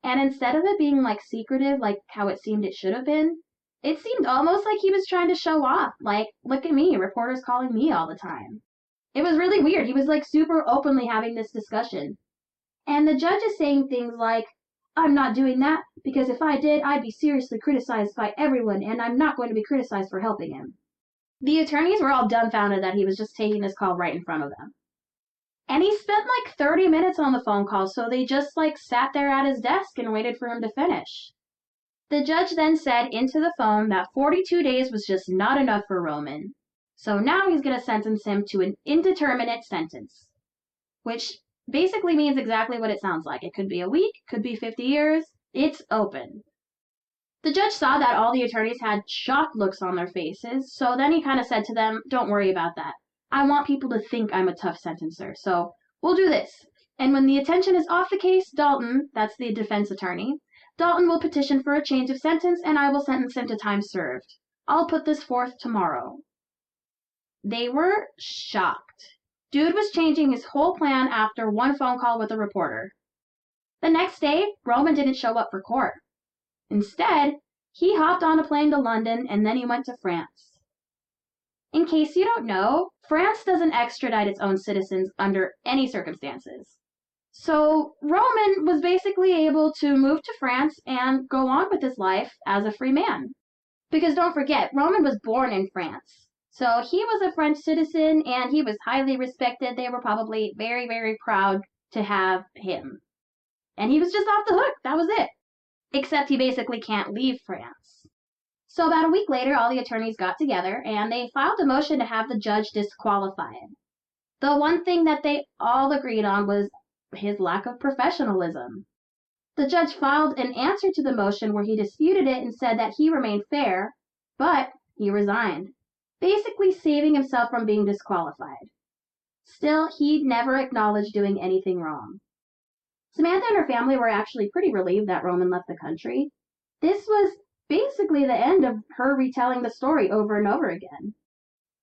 And instead of it being secretive, like how it seemed it should have been, it seemed almost like he was trying to show off, like, look at me, reporters calling me all the time. It was really weird. He was super openly having this discussion. And the judge is saying things like, "I'm not doing that, because if I did, I'd be seriously criticized by everyone, and I'm not going to be criticized for helping him." The attorneys were all dumbfounded that he was just taking this call right in front of them. And he spent like 30 minutes on the phone call, so they just like sat there at his desk and waited for him to finish. The judge then said into the phone that 42 days was just not enough for Roman. So now he's going to sentence him to an indeterminate sentence, which basically means exactly what it sounds like. It could be a week, could be 50 years. It's open. The judge saw that all the attorneys had shocked looks on their faces, so then he kind of said to them, don't worry about that. I want people to think I'm a tough sentencer, so we'll do this. And when the attention is off the case, Dalton, that's the defense attorney, Dalton will petition for a change of sentence and I will sentence him to time served. I'll put this forth tomorrow. They were shocked. Dude was changing his whole plan after one phone call with a reporter. The next day, Roman didn't show up for court. Instead, he hopped on a plane to London and then he went to France. In case you don't know, France doesn't extradite its own citizens under any circumstances. So Roman was basically able to move to France and go on with his life as a free man. Because don't forget, Roman was born in France. So he was a French citizen and he was highly respected. They were probably very, very proud to have him. And he was just off the hook. That was it. Except he basically can't leave France. So about a week later, all the attorneys got together and they filed a motion to have the judge disqualified. The one thing that they all agreed on was his lack of professionalism. The judge filed an answer to the motion where he disputed it and said that he remained fair, but he resigned, basically saving himself from being disqualified. Still, he never acknowledged doing anything wrong. Samantha and her family were actually pretty relieved that Roman left the country. This was basically the end of her retelling the story over and over again.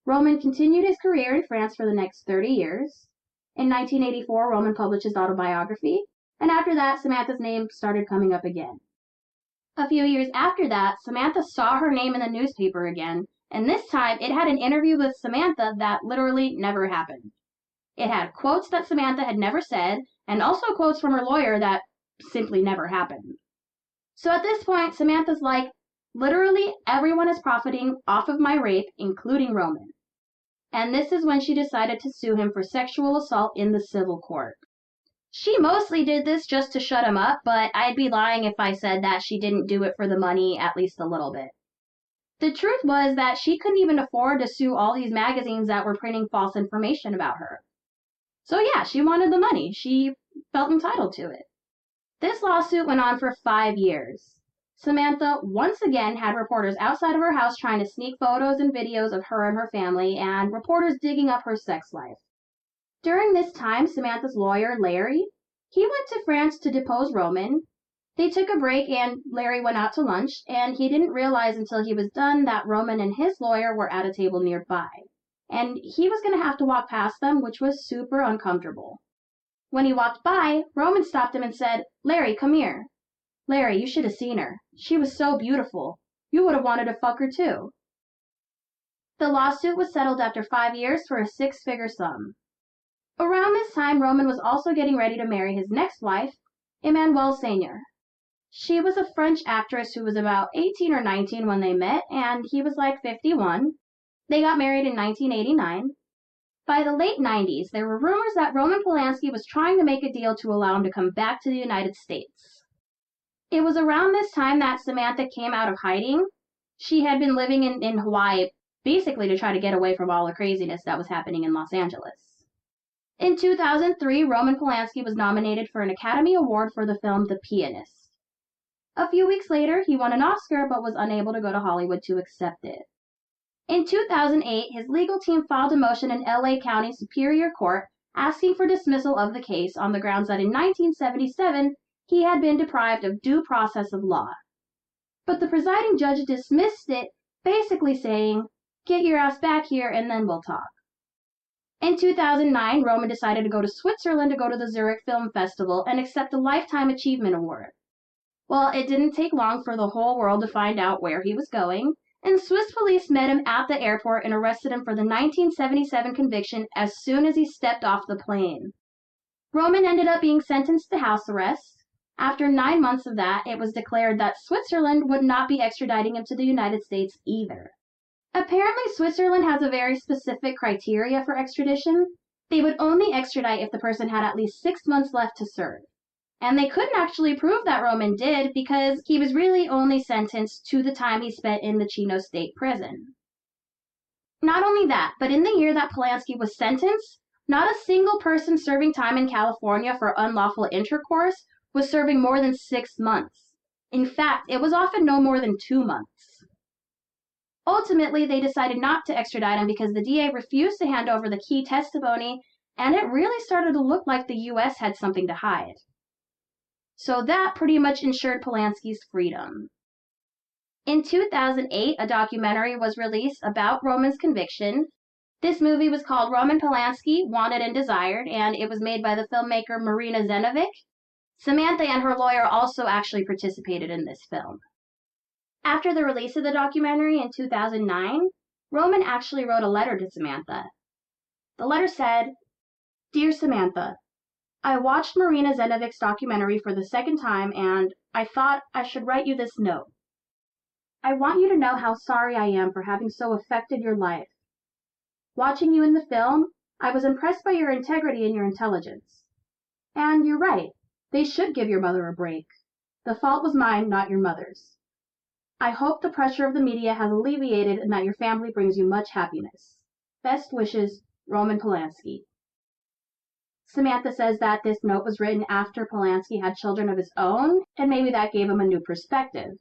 Roman continued his career in France for the next 30 years. In 1984, Roman published his autobiography, and after that, Samantha's name started coming up again. A few years after that, Samantha saw her name in the newspaper again, and this time it had an interview with Samantha that literally never happened. It had quotes that Samantha had never said, and also quotes from her lawyer that simply never happened. So at this point, Samantha's like, literally everyone is profiting off of my rape, including Roman. And this is when she decided to sue him for sexual assault in the civil court. She mostly did this just to shut him up, but I'd be lying if I said that she didn't do it for the money at least a little bit. The truth was that she couldn't even afford to sue all these magazines that were printing false information about her. So yeah, she wanted the money. She felt entitled to it. This lawsuit went on for 5 years. Samantha once again had reporters outside of her house trying to sneak photos and videos of her and her family, and reporters digging up her sex life. During this time, Samantha's lawyer, Larry, he went to France to depose Roman. They took a break and Larry went out to lunch, and he didn't realize until he was done that Roman and his lawyer were at a table nearby. And he was going to have to walk past them, which was super uncomfortable. When he walked by, Roman stopped him and said, "Larry, come here. Larry, you should have seen her. She was so beautiful. You would have wanted to fuck her too." The lawsuit was settled after 5 years for a 6-figure sum. Around this time, Roman was also getting ready to marry his next wife, Emmanuelle Seigneur. She was a French actress who was about 18 or 19 when they met, and he was like 51. They got married in 1989. By the late 90s, there were rumors that Roman Polanski was trying to make a deal to allow him to come back to the United States. It was around this time that Samantha came out of hiding. She had been living in Hawaii basically to try to get away from all the craziness that was happening in Los Angeles. In 2003, Roman Polanski was nominated for an Academy Award for the film The Pianist. A few weeks later, he won an Oscar but was unable to go to Hollywood to accept it. In 2008, his legal team filed a motion in LA County Superior Court asking for dismissal of the case on the grounds that in 1977, he had been deprived of due process of law. But the presiding judge dismissed it, basically saying, "Get your ass back here and then we'll talk." In 2009, Roman decided to go to Switzerland to go to the Zurich Film Festival and accept a Lifetime Achievement Award. Well, it didn't take long for the whole world to find out where he was going, and Swiss police met him at the airport and arrested him for the 1977 conviction as soon as he stepped off the plane. Roman ended up being sentenced to house arrest. After 9 months of that, it was declared that Switzerland would not be extraditing him to the United States either. Apparently, Switzerland has a very specific criteria for extradition. They would only extradite if the person had at least 6 months left to serve. And they couldn't actually prove that Roman did because he was really only sentenced to the time he spent in the Chino State Prison. Not only that, but in the year that Polanski was sentenced, not a single person serving time in California for unlawful intercourse was serving more than 6 months. In fact, it was often no more than 2 months. Ultimately, they decided not to extradite him because the DA refused to hand over the key testimony, and it really started to look like the U.S. had something to hide. So that pretty much ensured Polanski's freedom. In 2008, a documentary was released about Roman's conviction. This movie was called Roman Polanski, Wanted and Desired, and it was made by the filmmaker Marina Zenovic. Samantha and her lawyer also actually participated in this film. After the release of the documentary in 2009, Roman actually wrote a letter to Samantha. The letter said, "Dear Samantha, I watched Marina Zenovic's documentary for the second time and I thought I should write you this note. I want you to know how sorry I am for having so affected your life. Watching you in the film, I was impressed by your integrity and your intelligence. And you're right, they should give your mother a break. The fault was mine, not your mother's. I hope the pressure of the media has alleviated and that your family brings you much happiness. Best wishes, Roman Polanski." Samantha says that this note was written after Polanski had children of his own, and maybe that gave him a new perspective.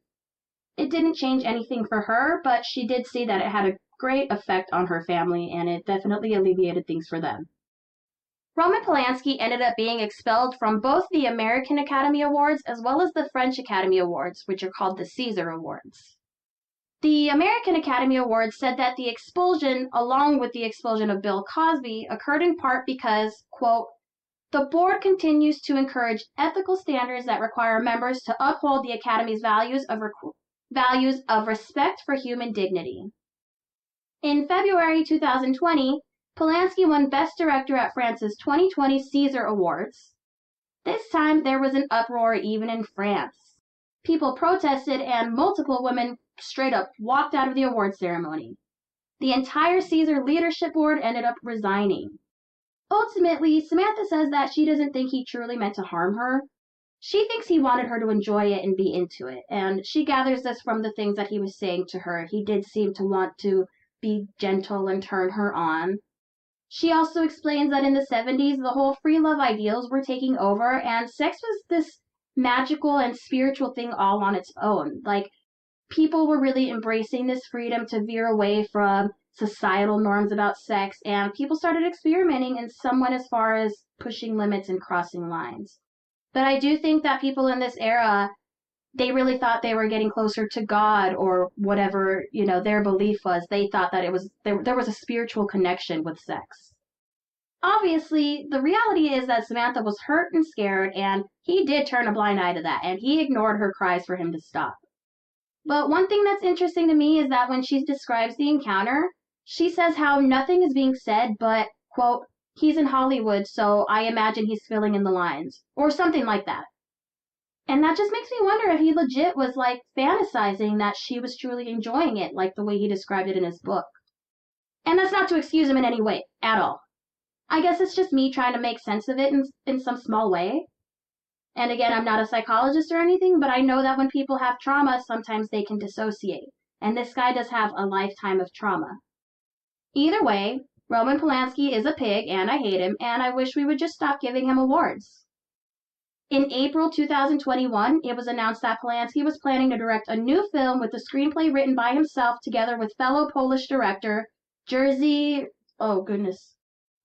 It didn't change anything for her, but she did see that it had a great effect on her family, and it definitely alleviated things for them. Roman Polanski ended up being expelled from both the American Academy Awards as well as the French Academy Awards, which are called the Caesar Awards. The American Academy Awards said that the expulsion, along with the expulsion of Bill Cosby, occurred in part because, quote, "The board continues to encourage ethical standards that require members to uphold the Academy's values of respect for human dignity." In February 2020, Polanski won Best Director at France's 2020 Caesar Awards. This time, there was an uproar even in France. People protested and multiple women straight up walked out of the award ceremony. The entire Caesar leadership board ended up resigning. Ultimately, Samantha says that she doesn't think he truly meant to harm her. She thinks he wanted her to enjoy it and be into it, and she gathers this from the things that he was saying to her. He did seem to want to be gentle and turn her on. She also explains that in the 70s, the whole free love ideals were taking over, and sex was this magical and spiritual thing all on its own. Like, people were really embracing this freedom to veer away from societal norms about sex, and people started experimenting, and some went as far as pushing limits and crossing lines. But I do think that people in this era, they really thought they were getting closer to God or whatever, their belief was. They thought that there was a spiritual connection with sex. Obviously, the reality is that Samantha was hurt and scared, and he did turn a blind eye to that, and he ignored her cries for him to stop. But one thing that's interesting to me is that when she describes the encounter, she says how nothing is being said but, quote, "He's in Hollywood, so I imagine he's filling in the lines," or something like that. And that just makes me wonder if he legit was like fantasizing that she was truly enjoying it, like the way he described it in his book. And that's not to excuse him in any way, at all. I guess it's just me trying to make sense of it in some small way. And again, I'm not a psychologist or anything, but I know that when people have trauma, sometimes they can dissociate. And this guy does have a lifetime of trauma. Either way, Roman Polanski is a pig, and I hate him, and I wish we would just stop giving him awards. In April 2021, it was announced that Polanski was planning to direct a new film with the screenplay written by himself together with fellow Polish director Jerzy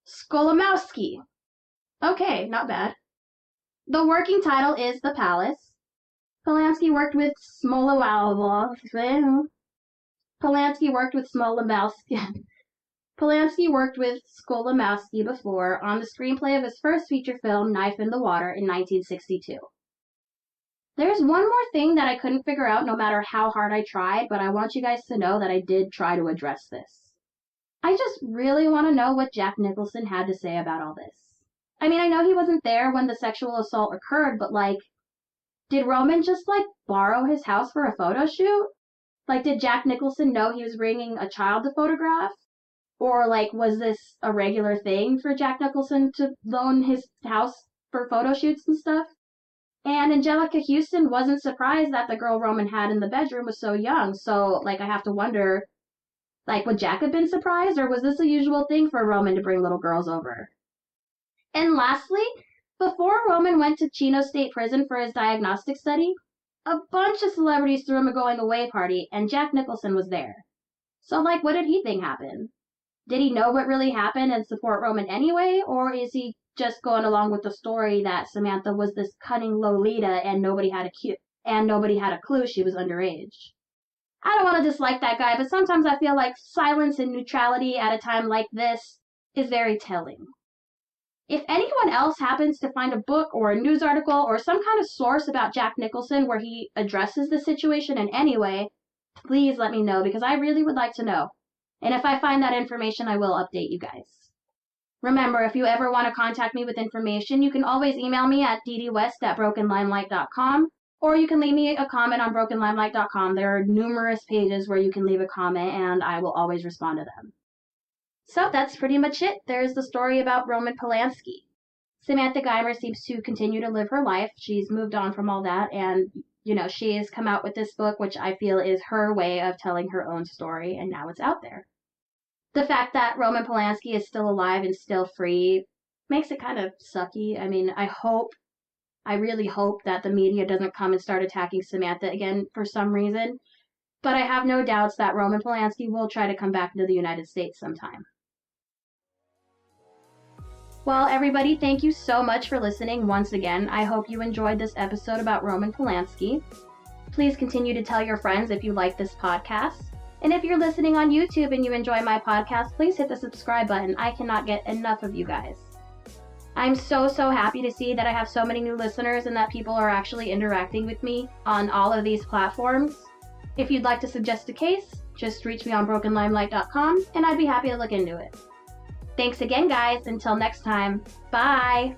Skolimowski. Okay, not bad. The working title is The Palace. Polanski worked with Skolimowski before on the screenplay of his first feature film, Knife in the Water, in 1962. There's one more thing that I couldn't figure out no matter how hard I tried, but I want you guys to know that I did try to address this. I just really want to know what Jack Nicholson had to say about all this. I mean, I know he wasn't there when the sexual assault occurred, but did Roman just borrow his house for a photo shoot? Did Jack Nicholson know he was bringing a child to photograph? Or, like, was this a regular thing for Jack Nicholson to loan his house for photo shoots and stuff? And Angelica Houston wasn't surprised that the girl Roman had in the bedroom was so young. So, like, I have to wonder, like, would Jack have been surprised, or was this a usual thing for Roman to bring little girls over? And lastly, before Roman went to Chino State Prison for his diagnostic study, a bunch of celebrities threw him a going away party, and Jack Nicholson was there. So, like, what did he think happened? Did he know what really happened and support Roman anyway, or is he just going along with the story that Samantha was this cunning Lolita and nobody had a clue she was underage? I don't want to dislike that guy, but sometimes I feel like silence and neutrality at a time like this is very telling. If anyone else happens to find a book or a news article or some kind of source about Jack Nicholson where he addresses the situation in any way, please let me know, because I really would like to know. And if I find that information, I will update you guys. Remember, if you ever want to contact me with information, you can always email me at ddwest@brokenlimelight.com, or you can leave me a comment on brokenlimelight.com. There are numerous pages where you can leave a comment, and I will always respond to them. So that's pretty much it. There's the story about Roman Polanski. Samantha Gailey seems to continue to live her life. She's moved on from all that, and she has come out with this book, which I feel is her way of telling her own story, and now it's out there. The fact that Roman Polanski is still alive and still free makes it kind of sucky. I mean, I really hope that the media doesn't come and start attacking Samantha again for some reason, but I have no doubts that Roman Polanski will try to come back to the United States sometime. Well, everybody, thank you so much for listening once again. I hope you enjoyed this episode about Roman Polanski. Please continue to tell your friends if you like this podcast. And if you're listening on YouTube and you enjoy my podcast, please hit the subscribe button. I cannot get enough of you guys. I'm so happy to see that I have so many new listeners and that people are actually interacting with me on all of these platforms. If you'd like to suggest a case, just reach me on brokenlimelight.com and I'd be happy to look into it. Thanks again, guys. Until next time, bye!